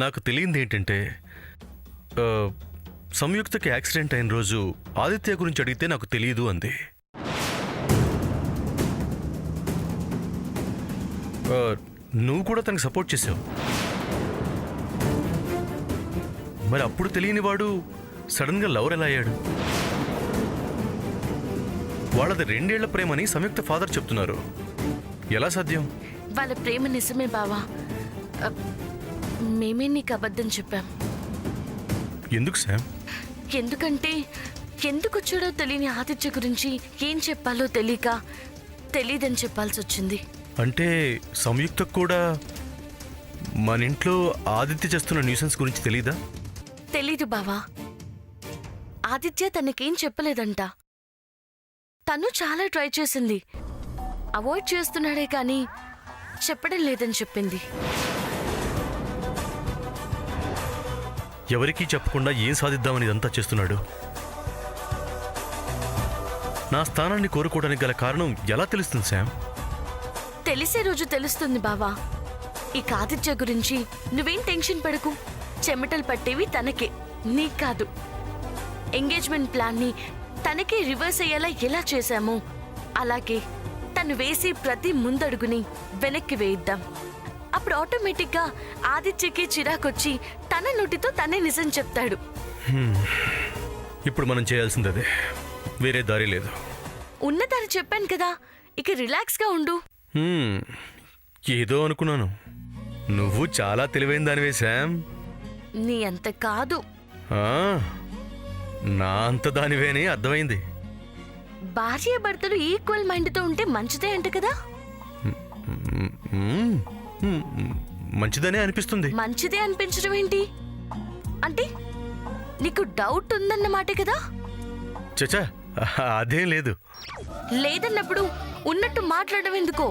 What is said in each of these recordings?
నాకు తెలియంది ఏంటంటే సంయుక్తకి యాక్సిడెంట్ అయిన రోజు ఆదిత్య గురించి అడిగితే నాకు తెలియదు అంది. నువ్వు కూడా తనకు సపోర్ట్ చేసావు. మరి అప్పుడు తెలియని వాడు సడన్గా లవర్ ఎలా అయ్యాడు? వాళ్ళది 2 ఏళ్ల ప్రేమని సంయుక్త ఫాదర్ చెప్తున్నారు. ఎలా సాధ్యం? వాళ్ళ ప్రేమ నిజమే బావా. మేమే నీకు అబద్ధం చెప్పాం. ఎందుకు శామ్? ఎందుకంటే ఎందుకొచ్చాడో తెలియని ఆదిత్య గురించి ఏం చెప్పాలో తెలీదని చెప్పాల్సి వచ్చింది. అంటే సంయుక్తకు కూడా మన ఇంట్లో ఆదిత్య చేస్తున్న న్యూసెన్స్ గురించి తెలీదా? తెలీదు బావా. ఆదిత్య తనకేం చెప్పలేదంట. తను చాలా ట్రై చేసింది. అవాయిడ్ చేస్తున్నాడే కానీ చెప్పడం లేదని చెప్పింది. ఎవరికీ చెప్పకుండా ఏం సాధిద్దామని ఇదంతా చేస్తున్నాడు? నా స్థానాన్ని కోరుకోవడానికి గల కారణం ఎలా తెలుస్తుంది శామ్? తెలిసే రోజు తెలుస్తుంది బావా. ఈ ఆదిత్య గురించి నువ్వేం టెన్షన్ పడకు. చెమటలు పట్టేవి తనకే, నీకు కాదు. ఎంగేజ్మెంట్ ప్లాన్ని తనకే రివర్స్ అయ్యేలా ఎలా చేశామో అలాగే తను వేసి ప్రతి ముందడుగుని వెనక్కి వేయిద్దాం. అప్పుడు ఆటోమేటిక్గా ఆదిత్యకి చిరాకొచ్చి తన నోటితో తనే నిజం చెప్తాడు. ఇప్పుడు మనం చేయాల్సింది అదే, వేరే దారి లేదు. ఉన్నదారి చెప్పాను కదా, ఇక రిలాక్స్గా ఉండు. ఏదో అనుకున్నాను. నువ్వు చాలా తెలివైన దానివే శామ్. నీ అంత కాదు. నా అంత దానివేనే అర్థమైంది. భార్య భర్తలు ఈక్వల్ మైండ్తో ఉంటే మంచిదే అంట కదా. మంచిదనే అనిపిస్తుంది. మంచిదే అనిపించడం ఏంటి? అంటే నీకు డౌట్ ఉందన్నమాట కదా. చచా, అదేం లేదు. లేదన్నప్పుడు ఉన్నట్టు మాట్లాడడం ఎందుకో?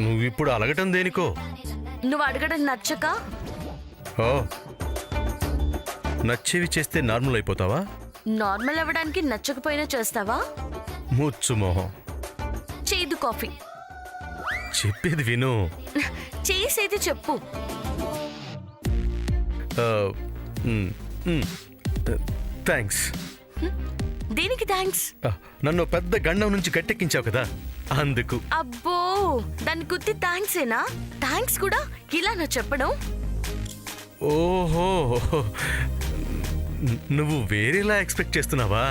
నువ్వు ఇప్పుడు అలగటం దేనికో? నువ్వు అడగడం నచ్చక. నచ్చేవి చేస్తే నార్మల్ అయిపోతావా? నార్మల్ అవ్వడానికి నచ్చకపోయినా చేస్తావా? ముచ్చు మొహం. చేదు కాఫీ. చెప్పేది విను. చేసేది చెప్పు. థ్యాంక్స్. దేనికి థ్యాంక్స్? నన్ను పెద్ద గండం నుంచి గట్టెక్కించావు కదా, అందుకు. అబ్బో, దాన్ని గుర్తి థ్యాంక్సేనా? థ్యాంక్స్ కూడా ఇలానా చెప్పడం? ఓహో, నువ్వు వేరేలా ఎక్స్పెక్ట్ చేస్తున్నావా?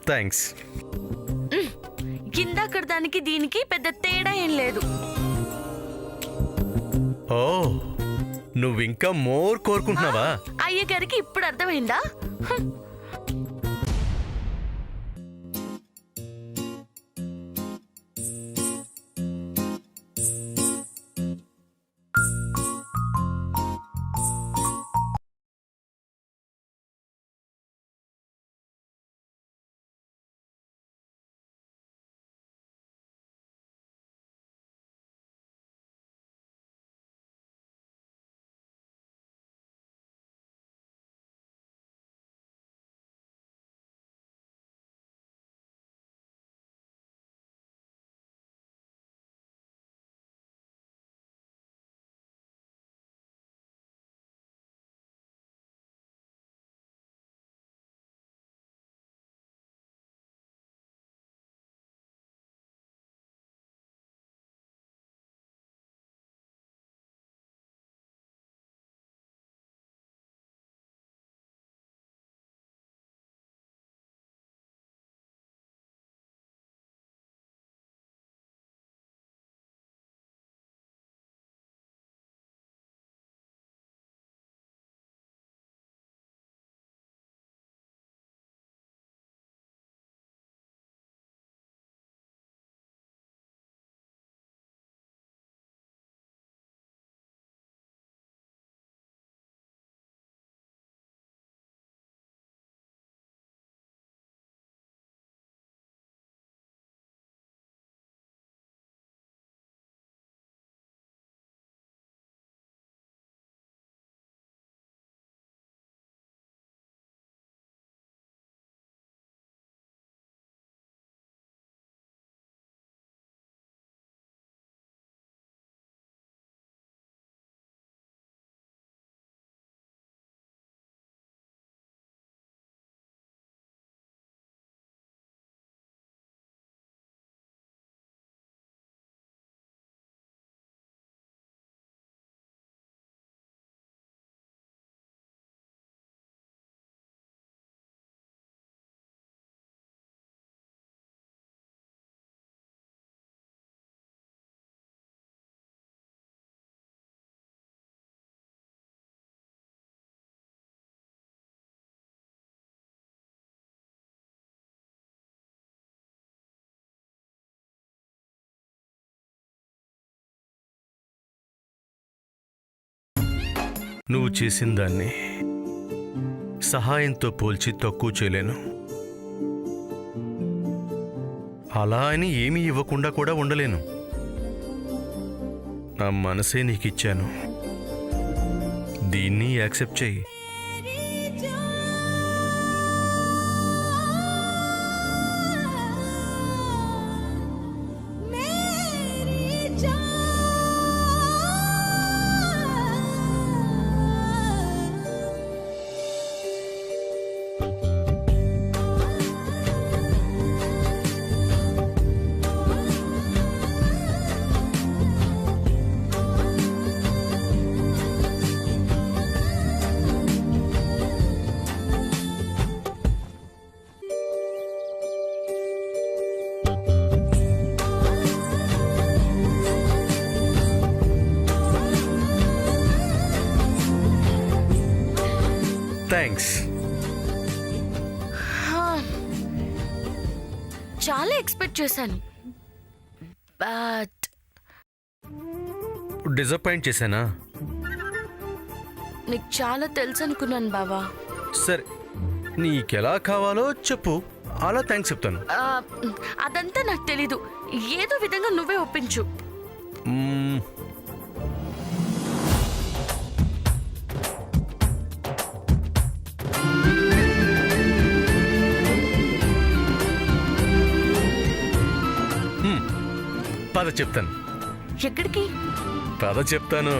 థ్యాంక్స్. ఇందాకడ దానికి దీనికి పెద్ద తేడా ఏం లేదు. ఓ, నువ్వింకా మోర్ కోరుకుంటున్నావా? అయ్యగారికి ఇప్పుడు అర్థమైందా? నువ్వు చేసిన దాన్ని సహాయంతో పోల్చి తక్కువ చేయలేను. అలా అని ఏమీ ఇవ్వకుండా కూడా ఉండలేను. నా మనసే నీకిచ్చాను, దీన్ని యాక్సెప్ట్ చెయ్యి. థ్యాంక్స్. చాలా ఎక్స్పెక్ట్ చేశాను, బట్ డిసప్పాయింట్ చేశానా? నీకు చాలా తెలుసు అనుకున్నాను బావా. సరే, నీకెలా కావాలో చెప్పు, అలా థ్యాంక్స్ చెప్తాను. అదంతా నాకు తెలీదు, ఏదో విధంగా నువ్వే ఒప్పించు. మ్మ్. పద చెప్తాను. ఎక్కడికి? పద చెప్తాను.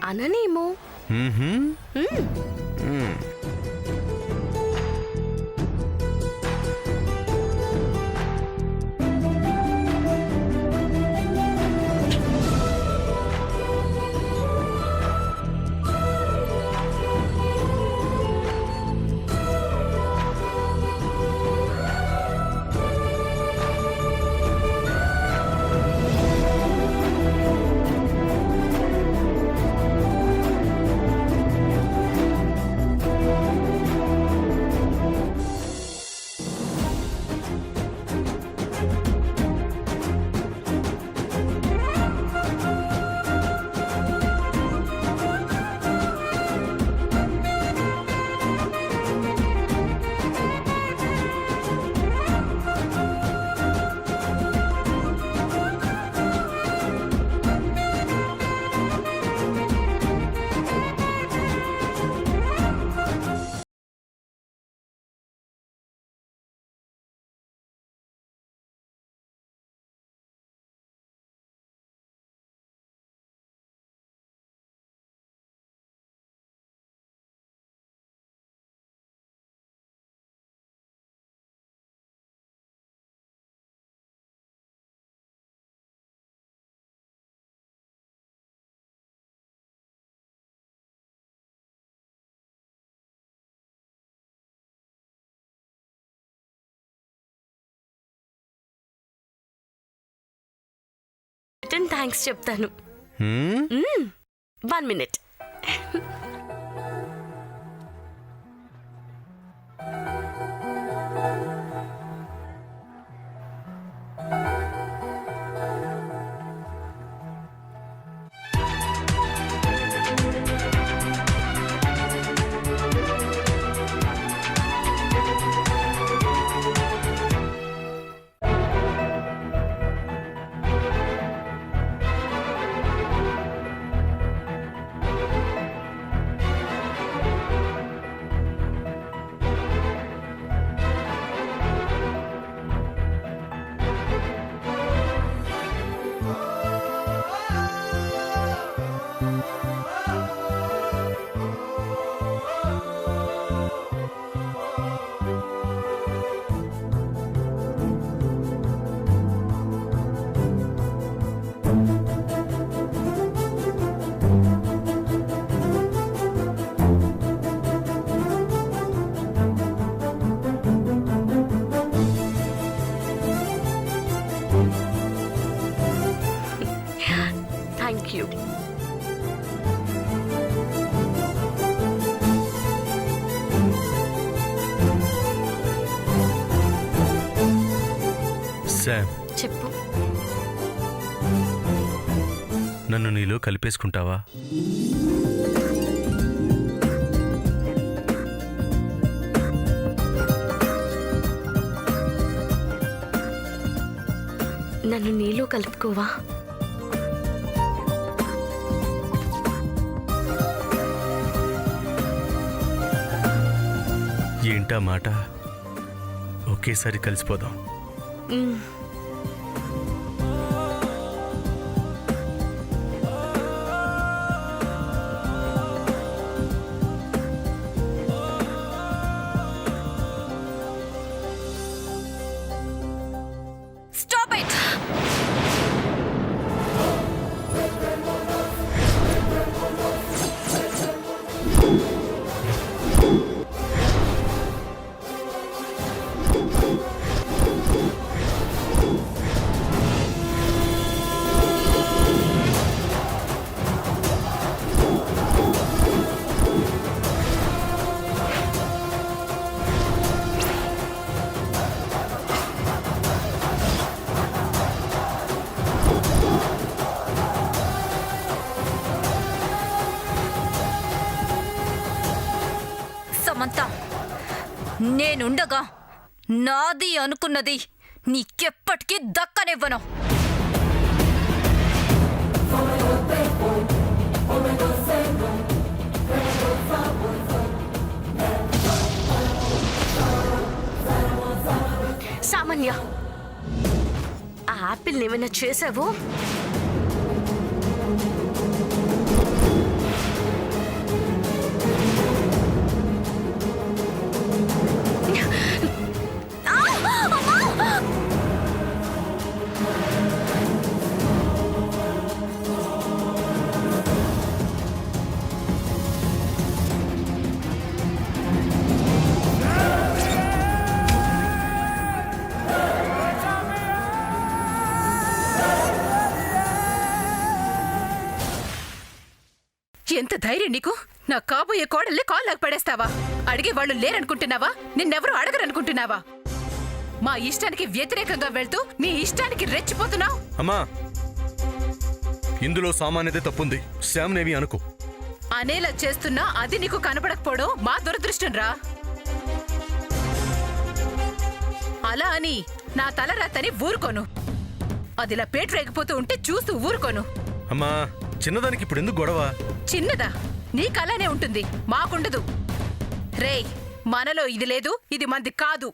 అననేమో. థ్యాంక్స్ చెప్తాను. 1 minute. శామ్, చెప్పు. నన్ను నీలో కలిపేసుకుంటావా? నన్ను నీలో కలుపుకోవా? ఏంటా మాట? ఒకేసారి కలిసిపోదాం. మ్. Stop it! సమంత, నేనుండగా నాది అనుకున్నది నీకెప్పటికీ దక్కనివ్వను. సామాన్య, ఆ యాపిల్ ఏమైనా చేసావు? ఎంత ధైర్యం నీకు? నా కాబోయే కోడల్ని కాళ్ళకు పడేస్తావా? అడిగే వాళ్ళు లేరనుకుంటున్నావా? నిన్నెవరూ అడగరనుకుంటున్నావా? మా ఇష్టానికి వ్యతిరేకంగా వెళ్తూ నీ ఇష్టానికి రెచ్చిపోతున్నావు. అమ్మా, ఇందులో సామాన్యతే తప్పుంది. శామ్ నేవి అనుకో. అనేలా చేస్తున్నా అది నీకు కనపడకపోవడం మా దురదృష్టం రా. అలా అని నా తలరాతని ఊరుకోను. అదిలా పేట రేగిపోతూ ఉంటే చూస్తూ ఊరుకోను. అమ్మా, చిన్నదానికి ఇప్పుడు ఎందుకు గొడవ? చిన్నదా? నీకలానే ఉంటుంది, మాకుండదు. రేయ్, మనలో ఇది లేదు, ఇది మంది కాదు.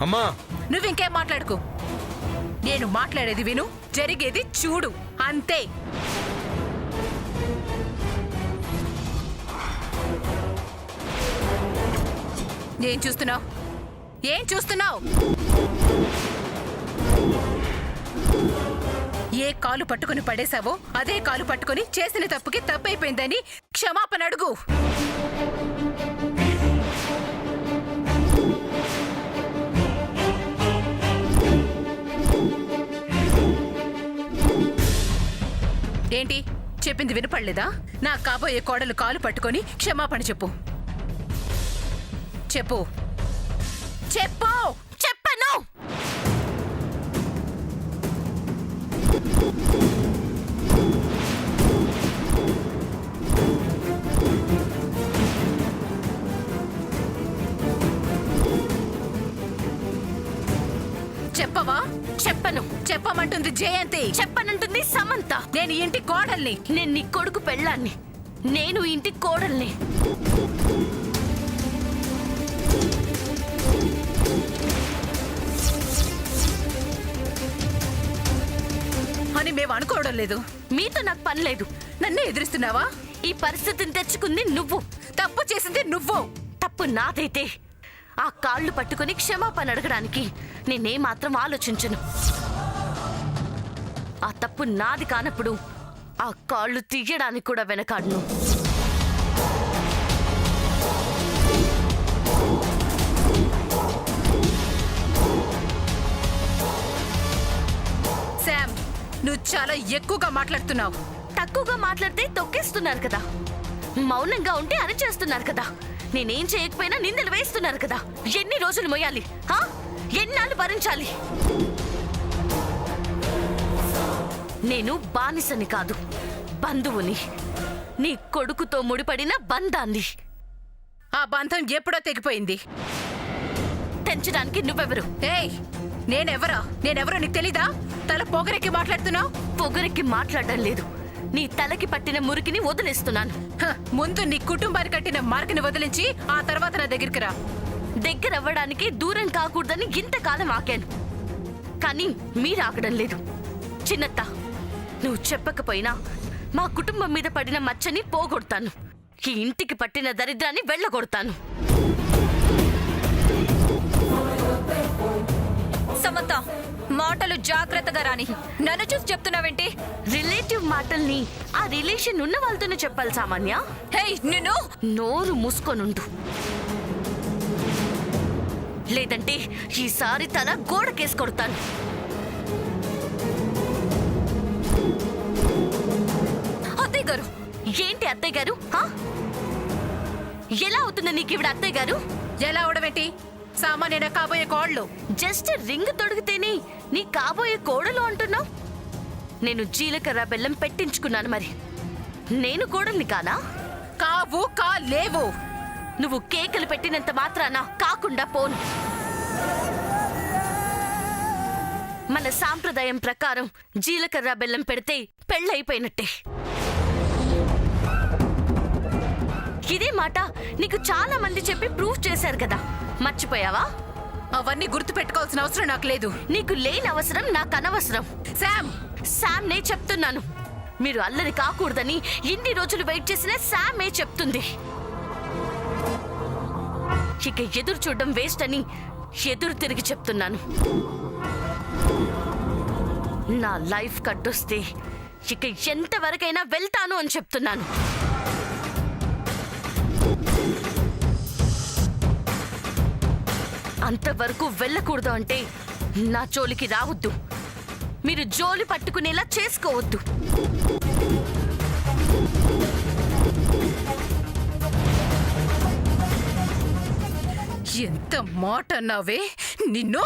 అమ్మా, నువ్వింకేం మాట్లాడుకు. నేను మాట్లాడేది విను, జరిగేది చూడు, అంతే. ఏం చూస్తున్నావు? ఏం చూస్తున్నావు? ఏ కాలు పట్టుకుని పడేశావో అదే కాలు పట్టుకుని చేసిన తప్పుకి తప్పైపోయిందని క్షమాపణ అడుగు. ఏంటి చెప్పింది వినపడలేదా? నా కాబోయే కోడలు కాలు పట్టుకొని క్షమాపణ చెప్పు. చెప్పు చెప్పు. చెప్పను. చెప్పవా? చెప్పను. చెప్పమంటుంది జయంతి. చెప్పనంటుంది సమంత. నేను ఈ ఇంటి కోడల్ని. నేను నీ కొడుకు పెళ్ళాన్ని. నేను ఇంటి కోడల్ని. అని మేము అనుకోవడం లేదు. మీతో నాకు పని లేదు. నన్నే ఎదురిస్తున్నావా? ఈ పరిస్థితిని తెచ్చుకుంది నువ్వు. తప్పు చేసింది నువ్వు. తప్పు నాదైతే ఆ కాళ్ళు పట్టుకుని క్షమాపణ అడగడానికి నేనే మాత్రం ఆలోచించను. ఆ తప్పు నాది కానప్పుడు ఆ కాళ్ళు తీయడానికి కూడా వెనకాడను. శామ్, నువ్వు చాలా ఎక్కువగా మాట్లాడుతున్నావు. తక్కువగా మాట్లాడితే తొక్కేస్తున్నారు కదా. మౌనంగా ఉంటే అని చేస్తున్నారు కదా. నేనేం చేయకపోయినా నిందలు వేస్తున్నారు కదా, ఎన్ని రోజులు మొయ్యాలి? ఎన్నాళ్ళు భరించాలి? నేను బానిసని కాదు, బంధువుని, నీ కొడుకుతో ముడిపడిన బంధాన్ని. ఆ బంధం ఎప్పుడో తెగిపోయింది. తెంచడానికి నువ్వెవరు? ఏయ్, నేనెవరో నీకు తెలీదా? తల పొగరెక్కి మాట్లాడుతున్నావు. పొగరికి మాట్లాడడం లేదు, నీ తలకి పట్టిన మురికిని వదిలేస్తున్నాను. ముందు నీ కుటుంబాన్ని కట్టిన మార్కుని వదిలించి ఆ తర్వాత నా దగ్గరికి రా. దగ్గరవ్వడానికి దూరం కాకూడదని ఇంతకాలం ఆకాను, కానీ మీరు ఆగడం లేదు. చిన్నత్త, నువ్వు చెప్పకపోయినా మా కుటుంబం మీద పడిన మచ్చని పోగొడతాను, ఈ ఇంటికి పట్టిన దరిద్రాన్ని వెళ్ళగొడతాను. సమత, మాటలు జాగ్రత్తగా రాని. నన్ను చూసి చెప్తున్నావేంటి? రిలేటివ్ మాటల్ని ఆ రిలేషన్ ఉన్న వాళ్ళతోనే చెప్పాలి సామాన్య. హే, నిన్ను! నోరు మూసుకొనుండు, లేదంటే ఈసారి తల గోడకేసి కొడతాను. అత్తయ్య గారు! ఏంటి అత్తయ్య గారు? ఎలా అవుతుంది నీకు ఇవిడ అత్తయ్య గారు? ఎలా అవడమేంటి? సామాన్య కాబోయే కోళ్ళు. జస్ట్ రింగ్ తొడిగితేనే నీ కాబోయే కోడలు అంటున్నావు. నేను జీలకర్ర బెల్లం పెట్టించుకున్నాను, మరి నేను కోడల్ని కానా? లేవు. నువ్వు కేకలు పెట్టినంత మాత్రాన కాకుండా పోను. మన సాంప్రదాయం ప్రకారం జీలకర్ర బెల్లం పెడితే పెళ్ళైపోయినట్టే. ఇదే మాట నీకు చాలా మంది చెప్పి ప్రూవ్ చేశారు కదా, మర్చిపోయావా? అవన్నీ గుర్తు పెట్టుకోవాల్సిన అవసరం నాకు లేదు. నీకు లేని అవసరం నాకు అనవసరం. శామ్నే చెప్తున్నాను. మీరు అల్లరి కాకూడదని ఇన్ని రోజులు వెయిట్ చేసిన శామే చెప్తుంది. ఇక ఎదురు చూడడం వేస్ట్ అని ఎదురు తిరిగి చెప్తున్నాను. నా లైఫ్ కట్టొస్తే ఇక ఎంతవరకైనా వెళ్తాను అని చెప్తున్నాను. అంతవరకు వెళ్ళకూడదు అంటే నా జోలికి రావద్దు, మీరు జోలి పట్టుకునేలా చేసుకోవద్దు. ఎంత మాట అన్నావే నిన్ను!